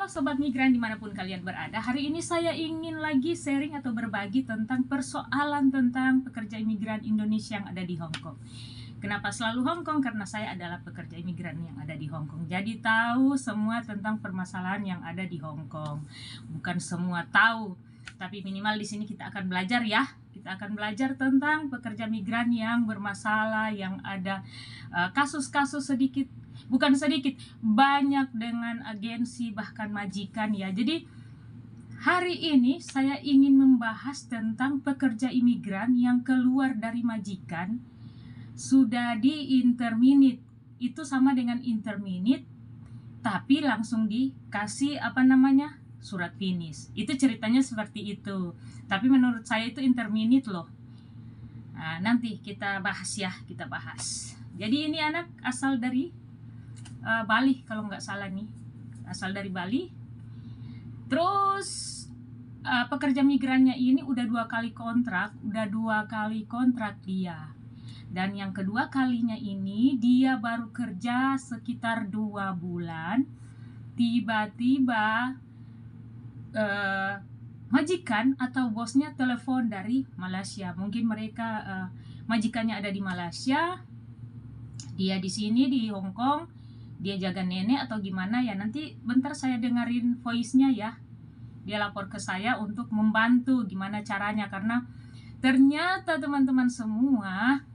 Halo Sobat Migran dimanapun kalian berada. Hari ini saya ingin lagi sharing atau berbagi tentang persoalan tentang pekerja imigran Indonesia yang ada di Hong Kong. Kenapa selalu Hong Kong? Karena saya adalah pekerja imigran yang ada di Hong Kong. Jadi tahu semua tentang permasalahan yang ada di Hong Kong. Bukan semua tahu, tapi minimal di sini kita akan belajar ya. Kita akan belajar tentang pekerja migran yang bermasalah, yang ada kasus-kasus bukan sedikit, banyak dengan agensi bahkan majikan ya. Jadi hari ini saya ingin membahas tentang pekerja imigran yang keluar dari majikan sudah di interminate. Itu sama dengan interminate tapi langsung dikasih surat finish. Itu ceritanya seperti itu. Tapi menurut saya itu interminate loh. Nah, nanti kita bahas ya, kita bahas. Jadi ini anak asal dari Bali kalau nggak salah nih, asal dari Bali. Terus pekerja migrannya ini udah dua kali kontrak dia. Dan yang kedua kalinya ini dia baru kerja sekitar 2 bulan. Tiba-tiba majikan atau bosnya telepon dari Malaysia. Mungkin mereka majikannya ada di Malaysia, dia di sini di Hong Kong. Dia jaga nenek atau gimana ya, nanti bentar saya dengerin voice-nya ya. Dia lapor ke saya untuk membantu gimana caranya, karena ternyata teman-teman semua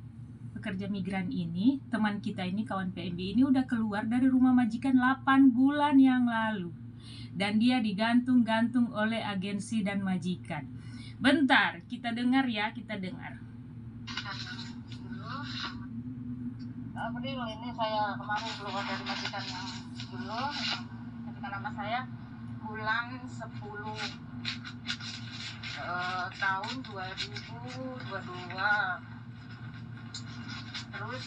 pekerja migran ini, teman kita ini, kawan PMB ini udah keluar dari rumah majikan 8 bulan yang lalu. Dan dia digantung-gantung oleh agensi dan majikan. Bentar, kita dengar ya, kita dengar. April ini saya kemarin keluar dari majikan yang dulu, majikan lama saya, bulan 10 tahun 2022, terus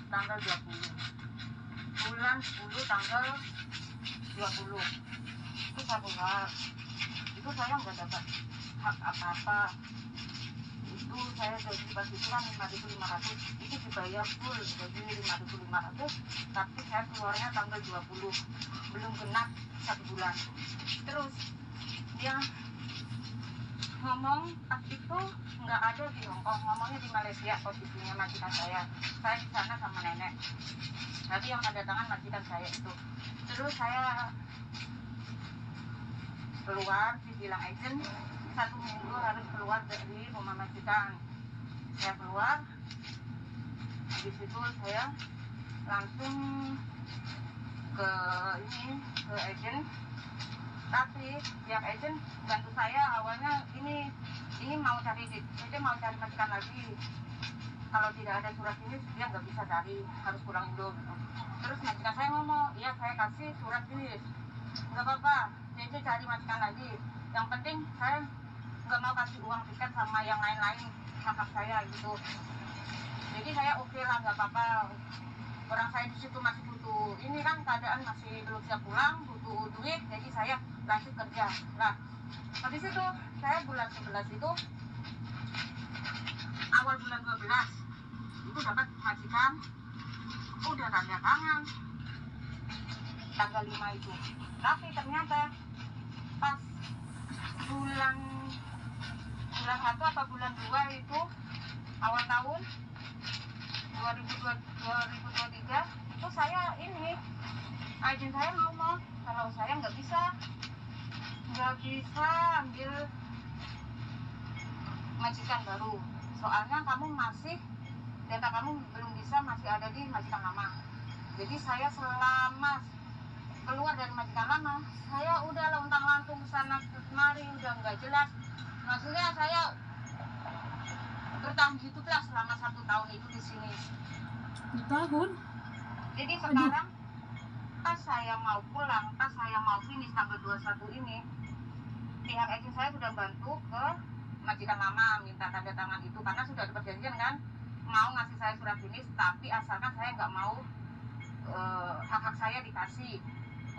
tanggal 20 bulan 10 tanggal 20 itu saya keluar. Itu saya nggak dapat hak apa-apa. Itu saya gaji pas itu kan 5.500, itu dibayar full gaji 5.500, tapi saya keluarnya tanggal 20, belum genap 1 bulan. Terus dia ngomong pas itu nggak ada di Hong Kong, ngomongnya di Malaysia posisinya majikan saya di sana sama nenek. Tapi yang tanda tangan majikan saya itu. Terus saya keluar, dibilang agent 1 minggu harus keluar dari rumah majikan. Saya keluar, di situ saya langsung ke agent. Tapi pihak agent bantu saya awalnya ini mau cari majikan lagi. Kalau tidak ada surat ini dia nggak bisa cari, harus pulang dulu. Terus majikan saya ngomong, ya saya kasih surat ini, nggak apa-apa, jadi cari majikan lagi. Yang penting saya nggak mau kasih uang tiket sama yang lain-lain, hak saya gitu. Jadi saya oke lah, nggak apa-apa. Orang saya di situ masih butuh, ini kan keadaan masih belum siap pulang, butuh duit, jadi saya lanjut kerja. Nah, habis itu saya bulan 11 itu, awal bulan 12 itu dapat majikan, udah tanda tangan tanggal 5 itu. Tapi ternyata pas bulan 1 atau bulan 2 itu awal tahun 2023 itu saya agen saya ngomong kalau saya nggak bisa ambil majikan baru, soalnya kamu data kamu belum bisa, masih ada di majikan lama. Jadi saya selama keluar dari majikan lama, saya udah lontang-lantung sana kemari, udah nggak jelas. Maksudnya saya bertahan hidup lah selama 1 tahun itu di sini. 1 tahun? Jadi sekarang pas saya mau pulang, pas saya mau finish tanggal 21 ini, pihak agen saya sudah bantu ke majikan lama minta tanda tangan itu, karena sudah ada perjanjian kan, mau ngasih saya surat finish, tapi asalkan saya nggak mau hak-hak saya dikasih.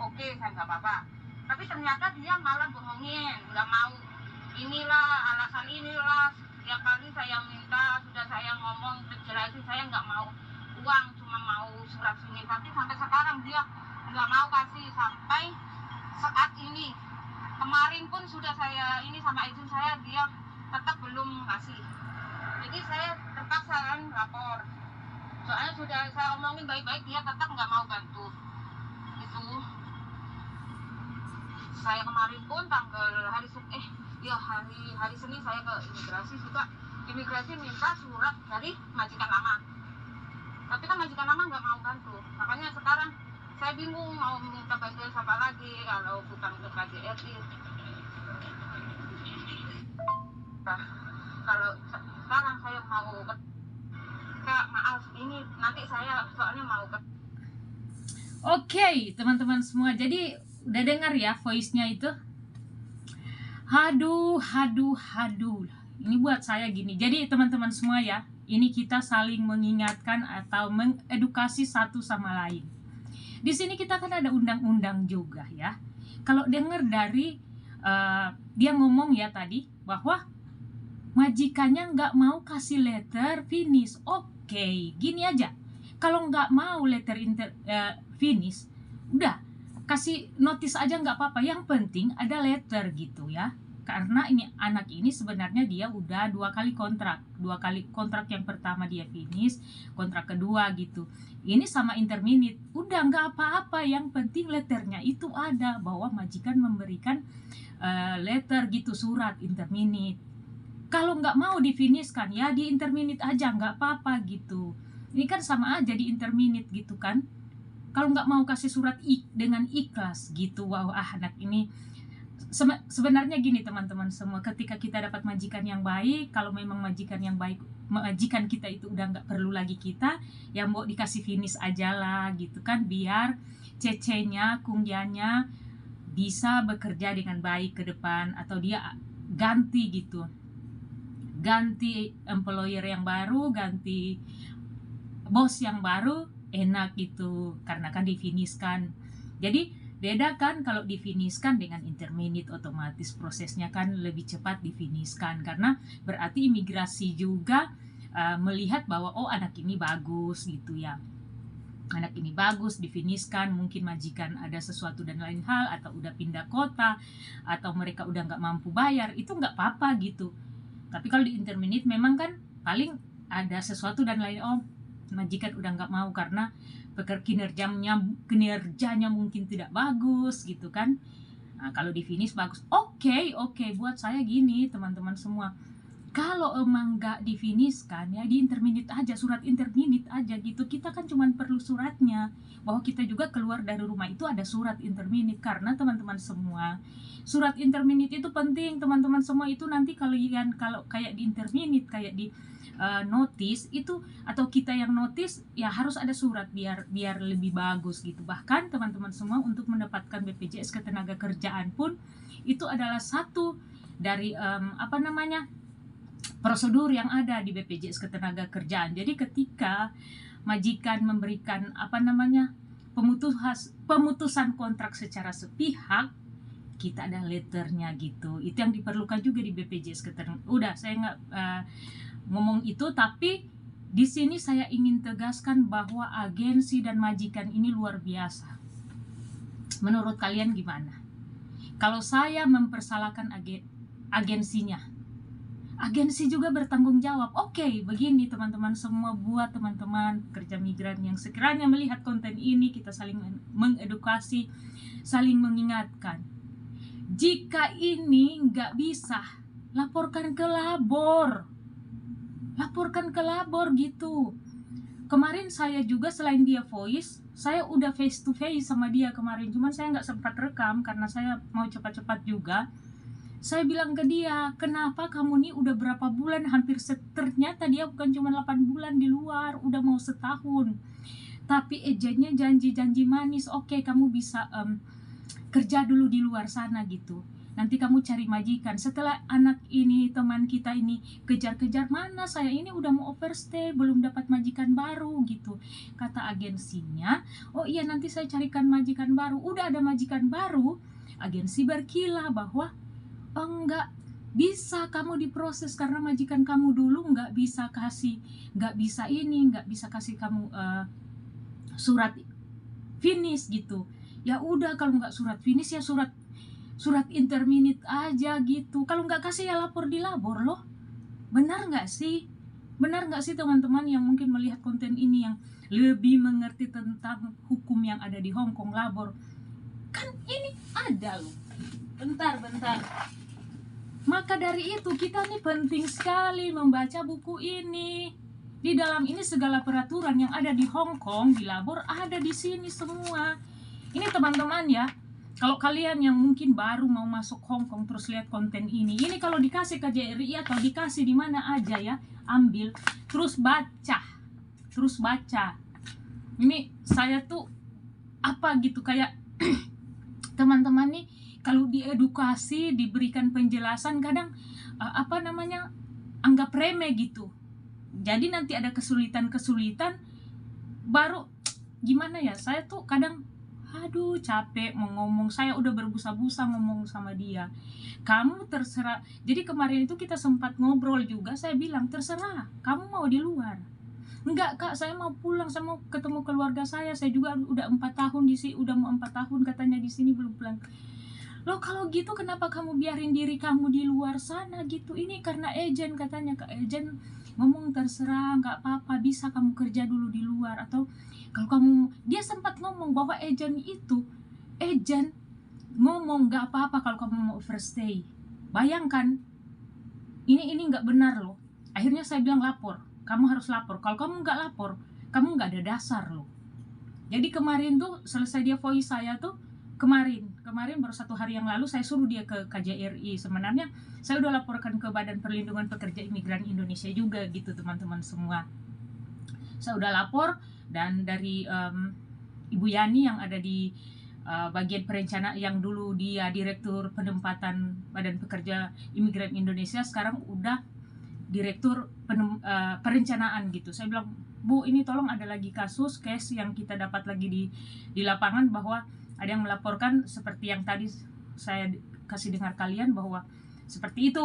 Oke, saya nggak apa-apa. Tapi ternyata dia malah bohongin, nggak mau. Inilah alasan inilah. Setiap kali saya minta, sudah saya ngomong, jelasin saya nggak mau uang, cuma mau surat finish. Tapi sampai sekarang dia nggak mau kasih, sampai saat ini. Kemarin pun sudah saya ini sama agent saya, dia tetap belum ngasih. Jadi saya terpaksa kan lapor. Soalnya sudah saya omongin baik-baik, dia tetap nggak mau bantu. Itu saya kemarin pun tanggal hari Senin saya ke imigrasi juga. Imigrasi minta surat dari majikan lama. Tapi kan majikan lama nggak mau bantu. Makanya sekarang saya bingung mau minta bantuan siapa lagi kalau bukan ke KJRI. Nah, kalau sekarang saya mau ke Kak, maaf ini nanti saya soalnya mau ke. Oke, teman-teman semua. Jadi udah dengar ya voice-nya itu? Haduh. Ini buat saya gini. Jadi teman-teman semua ya, ini kita saling mengingatkan atau mengedukasi satu sama lain. Di sini kita kan ada undang-undang juga ya. Kalau dengar dari dia ngomong ya tadi bahwa majikannya nggak mau kasih letter finish. Oke, gini aja. Kalau nggak mau letter finish, udah kasih notice aja nggak apa-apa. Yang penting ada letter gitu ya. Karena ini anak ini sebenarnya dia udah 2 kali kontrak. 2 kali kontrak, yang pertama dia finish, kontrak kedua gitu. Ini sama interminate. Udah nggak apa-apa, yang penting letternya itu ada bahwa majikan memberikan letter gitu, surat interminate. Kalau nggak mau di finish kan ya di interminate aja, nggak apa-apa gitu. Ini kan sama aja di interminate gitu kan. Kalau nggak mau kasih surat dengan ikhlas gitu. Wow, anak ini sebenarnya gini teman-teman semua, ketika kita dapat majikan yang baik, kalau memang majikan yang baik, majikan kita itu udah nggak perlu lagi kita, ya mau dikasih finish aja lah gitu kan, biar cecenya, kungianya bisa bekerja dengan baik ke depan, atau dia ganti gitu, ganti employer yang baru, ganti bos yang baru, enak gitu, karena kan difinishkan. Jadi beda kan kalau difinishkan dengan interminate, otomatis prosesnya kan lebih cepat difinishkan, karena berarti imigrasi juga melihat bahwa oh anak ini bagus gitu ya, anak ini bagus, difinishkan. Mungkin majikan ada sesuatu dan lain hal, atau udah pindah kota, atau mereka udah nggak mampu bayar, itu nggak apa-apa gitu. Tapi kalau di interminate memang kan paling ada sesuatu dan lain, oh majikan udah nggak mau karena kinerjanya mungkin tidak bagus gitu kan. Nah, kalau di finish bagus, oke, buat saya gini teman-teman semua, kalau emang nggak di finish kan ya di interminate aja, surat interminate aja gitu. Kita kan cuma perlu suratnya bahwa kita juga keluar dari rumah itu ada surat interminate. Karena teman-teman semua, surat interminate itu penting teman-teman semua. Itu nanti kalian kalau kayak di interminate, kayak di notice itu, atau kita yang notice ya harus ada surat biar lebih bagus gitu. Bahkan teman-teman semua, untuk mendapatkan BPJS Ketenagakerjaan pun itu adalah satu dari prosedur yang ada di BPJS Ketenagakerjaan. Jadi ketika majikan memberikan pemutusan kontrak secara sepihak, kita ada letternya gitu. Itu yang diperlukan juga di BPJS Ketenagakerjaan. Udah, saya nggak ngomong itu, tapi di sini saya ingin tegaskan bahwa agensi dan majikan ini luar biasa. Menurut kalian gimana? Kalau saya mempersalahkan agensinya, agensi juga bertanggung jawab. Oke, begini teman-teman semua, buat teman-teman pekerja migran yang sekiranya melihat konten ini, kita saling mengedukasi, saling mengingatkan. Jika ini nggak bisa, laporkan ke labor. Laporkan ke labor gitu. Kemarin saya juga selain dia voice, saya udah face to face sama dia kemarin. Cuman saya nggak sempat rekam karena saya mau cepat-cepat juga. Saya bilang ke dia, kenapa kamu nih udah berapa bulan, ternyata dia bukan cuma 8 bulan di luar, udah mau setahun. Tapi agentnya janji-janji manis, oke, kamu bisa kerja dulu di luar sana gitu. Nanti kamu cari majikan. Setelah anak ini, teman kita ini kejar-kejar, mana saya ini udah mau overstay, belum dapat majikan baru gitu. Kata agensinya, oh iya nanti saya carikan majikan baru. Udah ada majikan baru, agensi berkilah bahwa enggak bisa kamu diproses karena majikan kamu dulu nggak bisa kasih kamu surat finish gitu. Ya udah, kalau nggak surat finish ya surat interminate aja gitu. Kalau nggak kasih ya lapor di labor loh. Benar nggak sih? Benar nggak sih teman-teman yang mungkin melihat konten ini yang lebih mengerti tentang hukum yang ada di Hong Kong, labor? Kan ini ada loh. Bentar. Maka dari itu kita nih penting sekali membaca buku ini. Di dalam ini segala peraturan yang ada di Hong Kong, di labor, ada di sini semua. Ini teman-teman ya, kalau kalian yang mungkin baru mau masuk Hong Kong terus lihat konten ini kalau dikasih KJRI atau dikasih di mana aja ya, ambil, terus baca. Ini saya tuh apa gitu, kayak teman-teman nih kalau diedukasi, diberikan penjelasan, kadang anggap remeh gitu. Jadi nanti ada kesulitan baru gimana ya, saya tuh kadang aduh capek mau ngomong, saya udah berbusa-busa ngomong sama dia. Kamu terserah. Jadi kemarin itu kita sempat ngobrol juga, saya bilang terserah, kamu mau di luar. Enggak kak, saya mau pulang, saya mau ketemu keluarga saya juga udah 4 tahun di sini, udah mau 4 tahun katanya di sini belum pulang. Loh kalau gitu kenapa kamu biarin diri kamu di luar sana gitu? Ini karena agent katanya, Kak agent ngomong terserah, nggak apa-apa, bisa kamu kerja dulu di luar. Atau kalau kamu, dia sempat ngomong bahwa agent ngomong nggak apa-apa kalau kamu mau overstay. Bayangkan, ini nggak benar loh. Akhirnya saya bilang lapor, kamu harus lapor. Kalau kamu nggak lapor, kamu nggak ada dasar loh. Jadi kemarin tuh selesai dia voice saya tuh, kemarin baru 1 hari yang lalu saya suruh dia ke KJRI. Sebenarnya saya udah laporkan ke Badan Perlindungan Pekerja Imigran Indonesia juga gitu teman-teman semua. Saya udah lapor, dan dari Ibu Yani yang ada di bagian perencanaan, yang dulu dia Direktur Penempatan Badan Pekerja Imigran Indonesia, sekarang udah Direktur Perencanaan gitu. Saya bilang, Bu, ini tolong ada lagi case yang kita dapat lagi di lapangan, bahwa ada yang melaporkan seperti yang tadi saya kasih dengar kalian, bahwa seperti itu.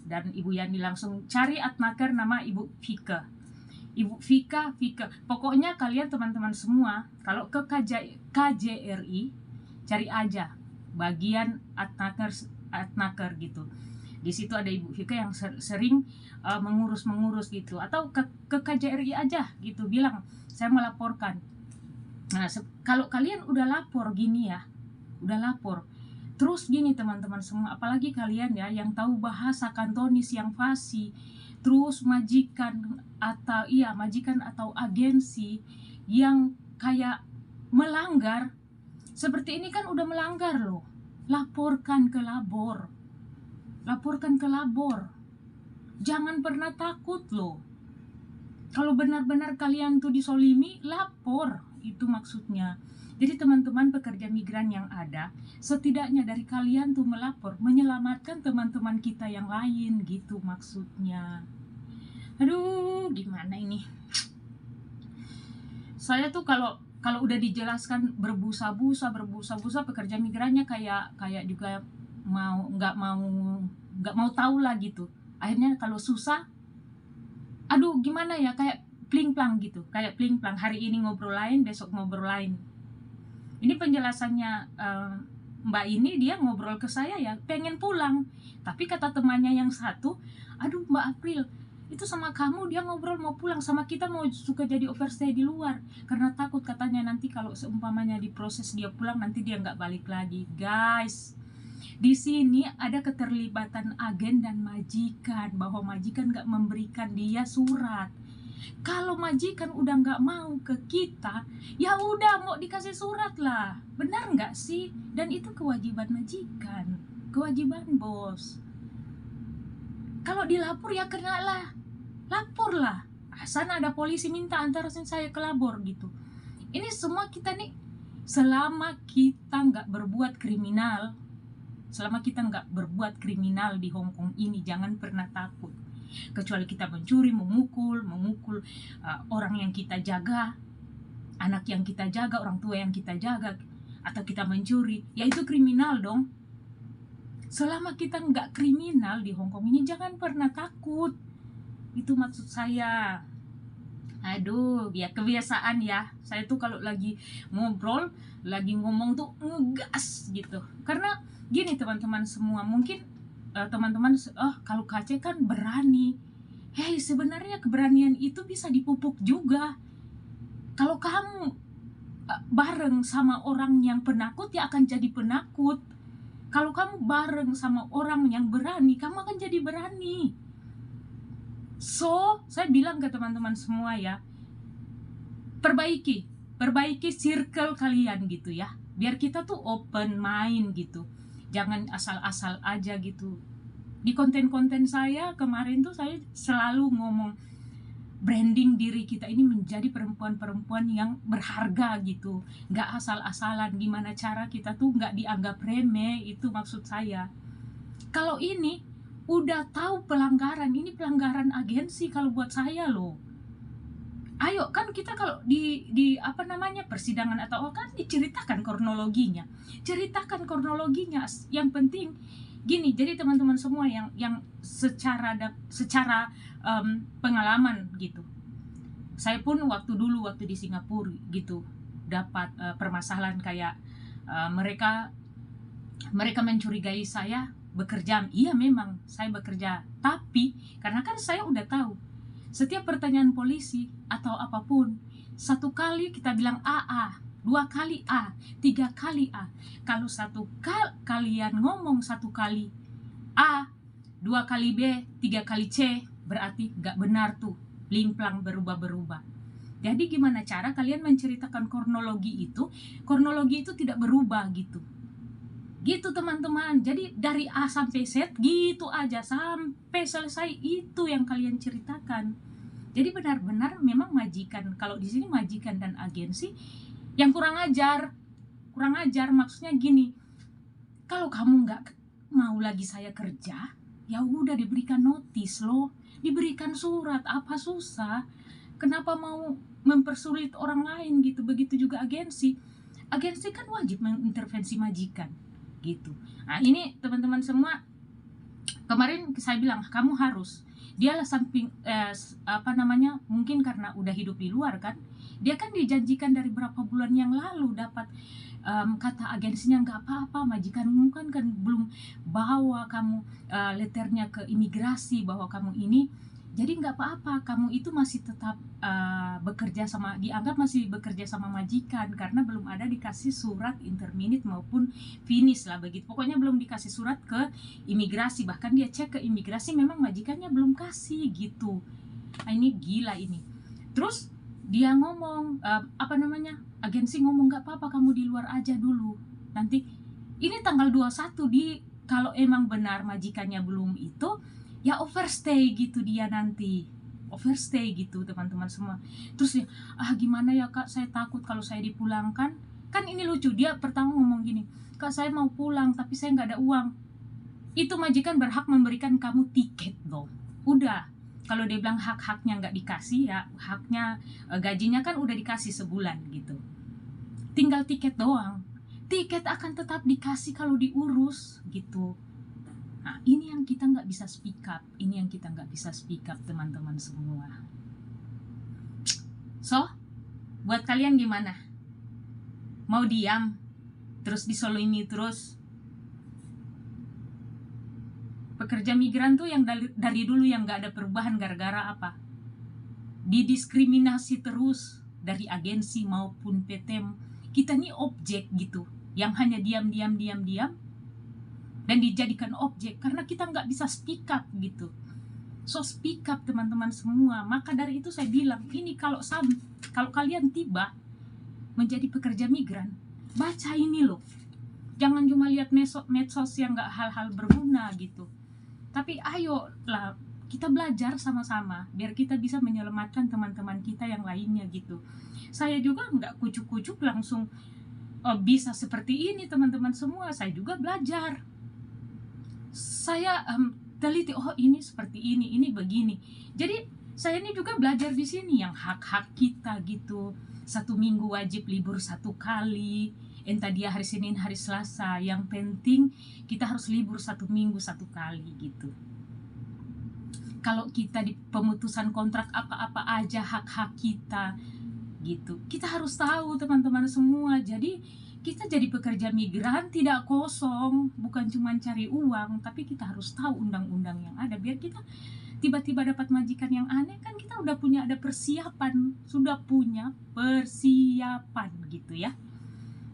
Dan Ibu Yani langsung cari adnaker nama Ibu Vika. Pokoknya kalian teman-teman semua kalau ke KJRI cari aja bagian adnaker gitu. Di situ ada Ibu Vika yang sering mengurus gitu. Atau ke KJRI aja gitu, bilang saya melaporkan. Nah, kalau kalian udah lapor gini ya, terus gini teman-teman semua, apalagi kalian ya yang tahu bahasa Kantonis yang fasih, terus majikan atau agensi yang kayak melanggar seperti ini kan udah melanggar loh. Laporkan ke labor. Jangan pernah takut loh. Kalau benar-benar kalian tuh disolimi, lapor. Itu maksudnya. Jadi teman-teman pekerja migran yang ada, setidaknya dari kalian tuh melapor, menyelamatkan teman-teman kita yang lain gitu maksudnya. Aduh, gimana ini? Saya tuh kalau udah dijelaskan berbusa-busa pekerja migrannya kayak juga nggak mau tahu lah gitu. Akhirnya kalau susah, aduh gimana ya, kayak pling-plang gitu, hari ini ngobrol lain, besok ngobrol lain. Ini penjelasannya Mbak ini, dia ngobrol ke saya ya pengen pulang, tapi kata temannya yang satu, aduh Mbak April, itu sama kamu dia ngobrol mau pulang, sama kita mau suka jadi overstay di luar, karena takut katanya nanti kalau seumpamanya diproses dia pulang, nanti dia nggak balik lagi. Guys, di sini ada keterlibatan agen dan majikan, bahwa majikan nggak memberikan dia surat. Kalau majikan udah nggak mau ke kita, ya udah mau dikasih surat lah, benar nggak sih? Dan itu kewajiban majikan, kewajiban bos. Kalau dilapor ya kenalah, laporlah. Sana ada polisi minta antarasin saya ke labor gitu. Ini semua kita nih, selama kita nggak berbuat kriminal, di Hong Kong ini, jangan pernah takut. Kecuali kita mencuri, memukul orang yang kita jaga, anak yang kita jaga, orang tua yang kita jaga, atau kita mencuri, ya itu kriminal dong. Selama kita nggak kriminal di Hong Kong ini, jangan pernah takut. Itu maksud saya. Aduh, ya kebiasaan ya. Saya tuh kalau lagi ngobrol, lagi ngomong tuh ngegas gitu. Karena gini teman-teman semua, mungkin teman-teman, kalau KC kan berani. Hei, sebenarnya keberanian itu bisa dipupuk juga. Kalau kamu bareng sama orang yang penakut, ya akan jadi penakut. Kalau kamu bareng sama orang yang berani, kamu akan jadi berani. So, saya bilang ke teman-teman semua ya, perbaiki circle kalian gitu ya, biar kita tuh open mind gitu, jangan asal-asal aja gitu. Di konten-konten saya kemarin tuh saya selalu ngomong branding diri kita ini menjadi perempuan-perempuan yang berharga gitu, nggak asal-asalan. Gimana cara kita tuh nggak dianggap remeh, itu maksud saya. Kalau ini udah tahu pelanggaran, ini pelanggaran agensi kalau buat saya loh. Ayo, kan kita kalau di apa namanya persidangan atau kan diceritakan kronologinya. Ceritakan kronologinya. Yang penting gini, jadi teman-teman semua yang secara pengalaman gitu. Saya pun waktu di Singapura gitu dapat permasalahan kayak mereka mencurigai saya bekerja. Iya, memang saya bekerja, tapi karena kan saya udah tahu setiap pertanyaan polisi atau apapun, satu kali kita bilang A, dua kali A, tiga kali A. Kalau kalian ngomong satu kali A, dua kali B, tiga kali C, berarti gak benar tuh, limplang berubah-berubah. Jadi gimana cara kalian menceritakan kronologi itu tidak berubah gitu. Gitu teman-teman. Jadi dari A sampai Z gitu aja sampai selesai, itu yang kalian ceritakan. Jadi benar-benar memang majikan, kalau di sini majikan dan agensi yang kurang ajar. Maksudnya gini, kalau kamu nggak mau lagi saya kerja, ya udah diberikan notis loh, diberikan surat, apa susah? Kenapa mau mempersulit orang lain gitu? Begitu juga agensi kan wajib mengintervensi majikan gitu. Nah ini teman-teman semua, kemarin saya bilang kamu harus, dialah samping mungkin karena udah hidup di luar kan, dia kan dijanjikan dari berapa bulan yang lalu dapat kata agensinya nggak apa-apa, majikanmu kan belum bawa kamu letternya ke imigrasi bahwa kamu ini, jadi nggak apa-apa, kamu itu masih tetap dianggap masih bekerja sama majikan karena belum ada dikasih surat interminate maupun finish lah begitu. Pokoknya belum dikasih surat ke imigrasi, bahkan dia cek ke imigrasi memang majikannya belum kasih gitu. Nah, ini gila ini. Terus dia ngomong agensi ngomong nggak apa-apa, kamu di luar aja dulu. Nanti ini tanggal 21 kalau emang benar majikannya belum itu, ya overstay gitu dia nanti. Overstay gitu teman-teman semua. Terus dia, gimana ya kak, saya takut kalau saya dipulangkan. Kan ini lucu, dia pertama ngomong gini, kak saya mau pulang tapi saya nggak ada uang. Itu majikan berhak memberikan kamu tiket dong. Udah, kalau dia bilang hak-haknya nggak dikasih, ya haknya gajinya kan udah dikasih sebulan gitu, tinggal tiket doang. Tiket akan tetap dikasih kalau diurus gitu. Nah ini yang kita nggak bisa speak up, teman-teman semua. So, buat kalian gimana? Mau diam terus disolimi terus? Pekerja migran tuh yang dari dulu yang nggak ada perubahan gara-gara apa? Didiskriminasi terus dari agensi maupun PT. Kita nih objek gitu, yang hanya diam dan dijadikan objek karena kita nggak bisa speak up gitu. So speak up teman-teman semua. Maka dari itu saya bilang, ini kalau kalian tiba menjadi pekerja migran, baca ini loh. Jangan cuma lihat medsos yang nggak hal-hal berguna gitu. Tapi ayo lah, kita belajar sama-sama biar kita bisa menyelamatkan teman-teman kita yang lainnya gitu. Saya juga nggak kucuk-kucuk langsung bisa seperti ini teman-teman semua. Saya juga belajar. Saya teliti, ini seperti ini begini. Jadi saya ini juga belajar di sini yang hak-hak kita gitu. 1 minggu wajib libur 1 kali. Entah dia hari Senin, hari Selasa, yang penting kita harus libur 1 minggu 1 kali gitu. kalau kita di pemutusan kontrak apa-apa aja hak-hak kita gitu. Kita harus tahu teman-teman semua. Jadi kita jadi pekerja migran tidak kosong, bukan cuma cari uang, tapi kita harus tahu undang-undang yang ada biar kita tiba-tiba dapat majikan yang aneh, kan kita udah punya ada persiapan, sudah punya persiapan gitu ya.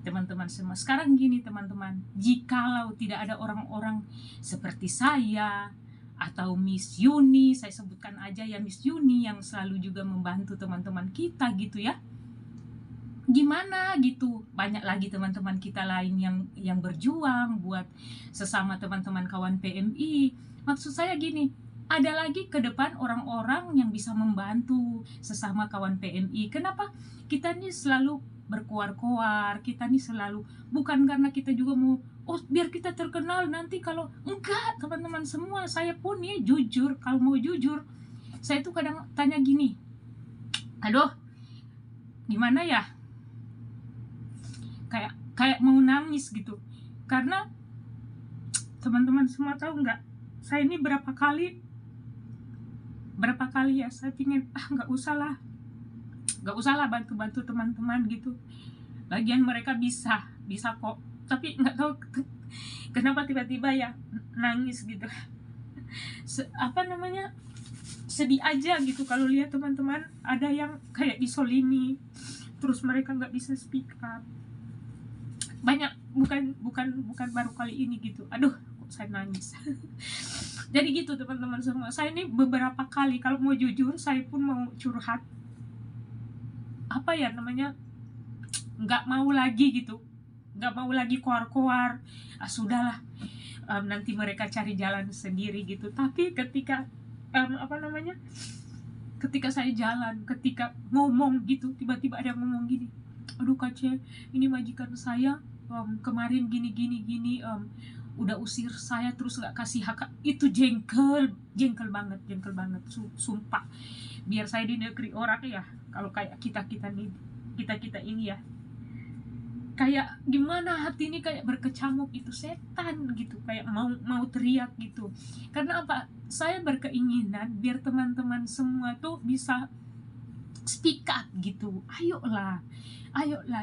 Teman-teman semua, sekarang gini teman-teman, jikalau tidak ada orang-orang seperti saya atau Miss Yuni, saya sebutkan aja ya Miss Yuni yang selalu juga membantu teman-teman kita gitu ya, gimana gitu. Banyak lagi teman-teman kita lain yang berjuang buat sesama teman-teman kawan PMI. Maksud saya gini, ada lagi ke depan orang-orang yang bisa membantu sesama kawan PMI. Kenapa kita nih selalu berkoar-koar, kita nih selalu, bukan karena kita juga mau biar kita terkenal nanti kalau enggak. Teman-teman semua, saya pun ya jujur, kalau mau jujur, saya tuh kadang tanya gini, aduh gimana ya, kayak mau nangis gitu. Karena teman-teman semua tahu nggak, saya ini berapa kali ya saya pingin nggak usah lah bantu teman-teman gitu, lagian mereka bisa kok. Tapi nggak tahu kenapa tiba-tiba ya nangis gitu. Sedih aja gitu kalau lihat teman-teman ada yang kayak disolimi, terus mereka nggak bisa speak up. Banyak, bukan baru kali ini gitu. Aduh, kok saya nangis. Jadi gitu teman-teman semua, saya ini beberapa kali kalau mau jujur, saya pun mau curhat, nggak mau lagi gitu, nggak mau lagi koar-koar, sudahlah, nanti mereka cari jalan sendiri gitu. Tapi ketika ketika saya jalan, ketika ngomong gitu, tiba-tiba ada yang ngomong gini, aduh Kak Ce, ini majikan saya kemarin gini udah usir saya terus nggak kasih hak. Itu jengkel banget, sumpah. Biar saya di negeri orang ya, kalau kayak kita ini ya, kayak gimana hati ini kayak berkecamuk, itu setan gitu, kayak mau teriak gitu. Karena apa? Saya berkeinginan biar teman-teman semua tuh bisa speak up gitu. Ayolah,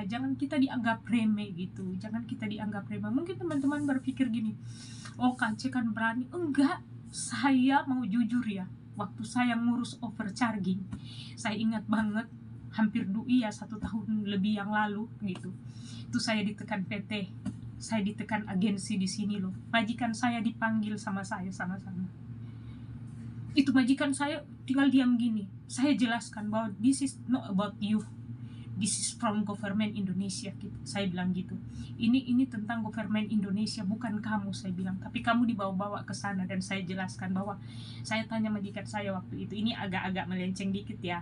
jangan kita dianggap remeh gitu, Mungkin teman-teman berpikir gini, oh Kak Ce kan berani. Enggak, saya mau jujur ya, waktu saya ngurus overcharging, saya ingat banget hampir 1 tahun lebih yang lalu gitu, itu saya ditekan PT, saya ditekan agensi di sini loh. Majikan saya dipanggil sama saya sama-sama. Itu majikan saya tinggal diam gini. Saya jelaskan bahwa this is not about you, this is from government Indonesia gitu. Saya bilang gitu. Ini tentang government Indonesia, bukan kamu, saya bilang. Tapi kamu dibawa-bawa ke sana. Dan saya jelaskan bahwa saya tanya majikan saya waktu itu, ini agak-agak melenceng dikit ya.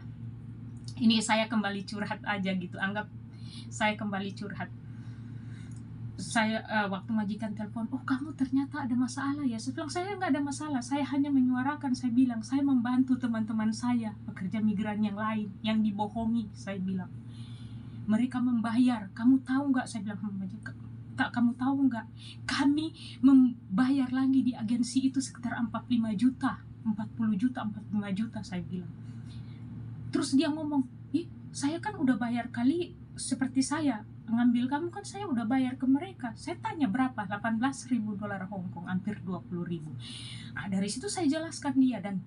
Ini saya kembali curhat aja gitu. Anggap saya kembali curhat. Saya waktu majikan telepon, oh kamu ternyata ada masalah ya. Saya bilang, saya nggak ada masalah, saya hanya menyuarakan. Saya bilang, saya membantu teman-teman saya pekerja migran yang lain yang dibohongi. Saya bilang, mereka membayar, kamu tahu nggak? Saya bilang, kamu tahu nggak, kami membayar lagi di agensi itu sekitar 40 juta, 45 juta, saya bilang. Terus dia ngomong, saya kan udah bayar kali seperti saya ngambil kamu, kan saya udah bayar ke mereka. Saya tanya berapa, $18.000 Hong Kong, hampir 20.000. Nah, dari situ saya jelaskan dia, dan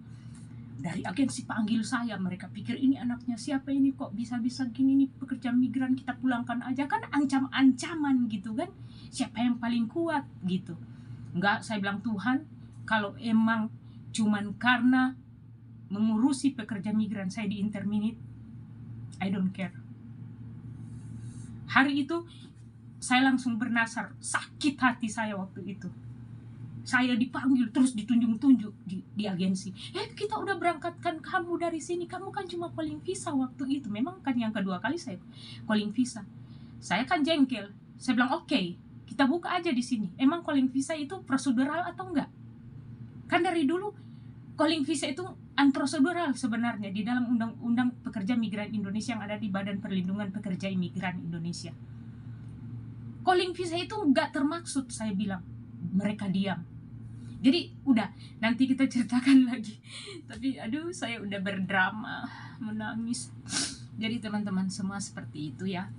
dari agensi panggil saya, mereka pikir ini anaknya siapa ini, kok bisa-bisa gini nih pekerja migran, kita pulangkan aja. Kan ancam-ancaman gitu kan, siapa yang paling kuat gitu. Enggak, saya bilang, Tuhan, kalau emang cuman karena mengurusi pekerja migran saya di interminate, I don't care. Hari itu saya langsung bernasar, sakit hati saya waktu itu. Saya dipanggil terus ditunjuk-tunjuk di agensi. Kita udah berangkatkan kamu dari sini, kamu kan cuma calling visa waktu itu. Memang kan yang kedua kali saya calling visa. Saya kan jengkel. Saya bilang, oke, kita buka aja di sini. Emang calling visa itu prosedural atau enggak? Kan dari dulu calling visa itu unprosedural sebenarnya di dalam Undang-Undang Pekerja Migran Indonesia yang ada di Badan Perlindungan Pekerja Imigran Indonesia. Calling visa itu nggak termaksud, saya bilang. Mereka diam. Jadi udah, nanti kita ceritakan lagi. Tapi aduh, saya udah berdrama, menangis. Jadi teman-teman semua seperti itu ya.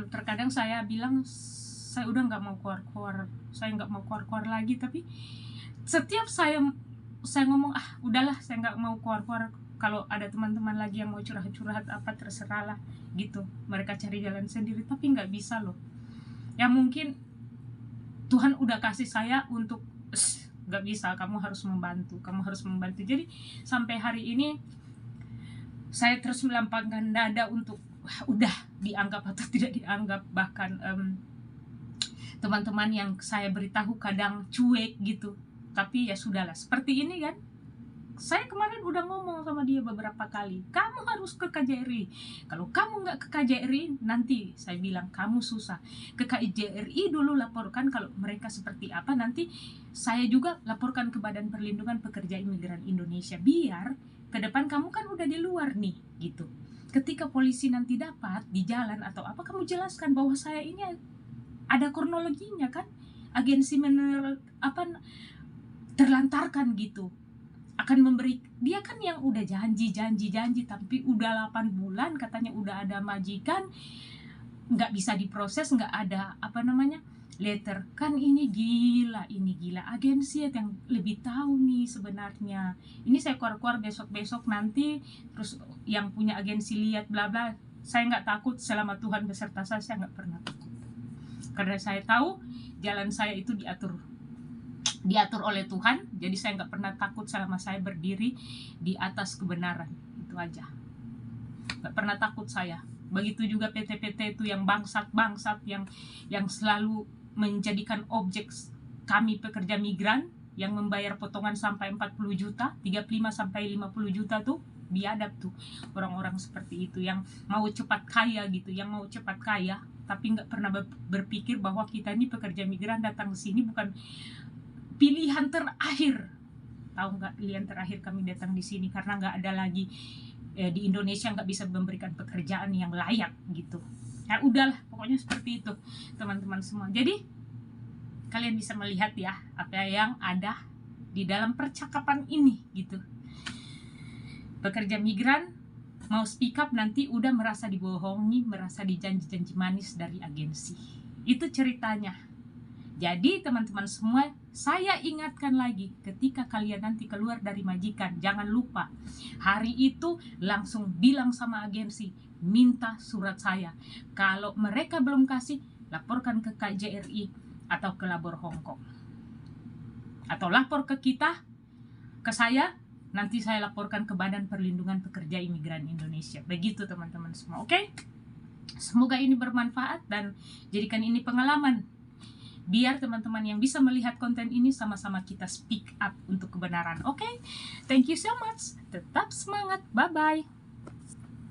Terkadang saya bilang saya udah nggak mau keluar-keluar, saya nggak mau keluar-keluar lagi. Tapi setiap saya ngomong udahlah, saya nggak mau keluar-keluar. Kalau ada teman-teman lagi yang mau curhat-curhat apa, terserahlah gitu, mereka cari jalan sendiri. Tapi nggak bisa loh ya, mungkin Tuhan udah kasih saya untuk nggak bisa, kamu harus membantu. Jadi sampai hari ini saya terus melampangkan dada untuk udah dianggap atau tidak dianggap. Bahkan teman-teman yang saya beritahu kadang cuek gitu, tapi ya sudahlah, seperti ini kan. Saya kemarin udah ngomong sama dia beberapa kali, kamu harus ke KJRI. Kalau kamu nggak ke KJRI, nanti saya bilang kamu susah. Ke KJRI dulu laporkan kalau mereka seperti apa, nanti saya juga laporkan ke Badan Perlindungan Pekerja Imigran Indonesia. Biar ke depan kamu kan udah di luar nih, gitu. Ketika polisi nanti dapat di jalan atau apa, kamu jelaskan bahwa saya ini ada kronologinya kan, agensi terlantarkan gitu. Akan memberi, dia kan yang udah janji, tapi udah 8 bulan katanya udah ada majikan, nggak bisa diproses, nggak ada letter. Kan ini gila agensi yang lebih tahu nih sebenarnya. Ini saya keluar besok nanti, terus yang punya agensi lihat bla bla. Saya nggak takut, selama Tuhan beserta saya nggak pernah takut, karena saya tahu jalan saya itu diatur oleh Tuhan. Jadi saya nggak pernah takut selama saya berdiri di atas kebenaran. Itu aja, nggak pernah takut saya. Begitu juga PT-PT itu yang bangsat yang selalu menjadikan objek kami pekerja migran, yang membayar potongan sampai 40 juta, 35 sampai 50 juta tuh biadab tuh orang-orang seperti itu, yang mau cepat kaya gitu, tapi nggak pernah berpikir bahwa kita ini pekerja migran datang ke sini bukan pilihan terakhir. Tahu nggak, pilihan terakhir kami datang di sini karena nggak ada lagi di Indonesia nggak bisa memberikan pekerjaan yang layak gitu. Nah udahlah, pokoknya seperti itu teman-teman semua. Jadi kalian bisa melihat ya apa yang ada di dalam percakapan ini gitu. Pekerja migran mau speak up nanti udah merasa dibohongi, merasa dijanji-janji manis dari agensi. Itu ceritanya. Jadi teman-teman semua, saya ingatkan lagi, ketika kalian nanti keluar dari majikan, jangan lupa hari itu langsung bilang sama agensi, minta surat saya. Kalau mereka belum kasih, laporkan ke KJRI atau ke Labor Hong Kong, atau lapor ke kita, ke saya, nanti saya laporkan ke Badan Perlindungan Pekerja Imigran Indonesia. Begitu teman-teman semua, oke? Semoga ini bermanfaat dan jadikan ini pengalaman, biar teman-teman yang bisa melihat konten ini sama-sama kita speak up untuk kebenaran. Oke? Thank you so much. Tetap semangat. Bye-bye.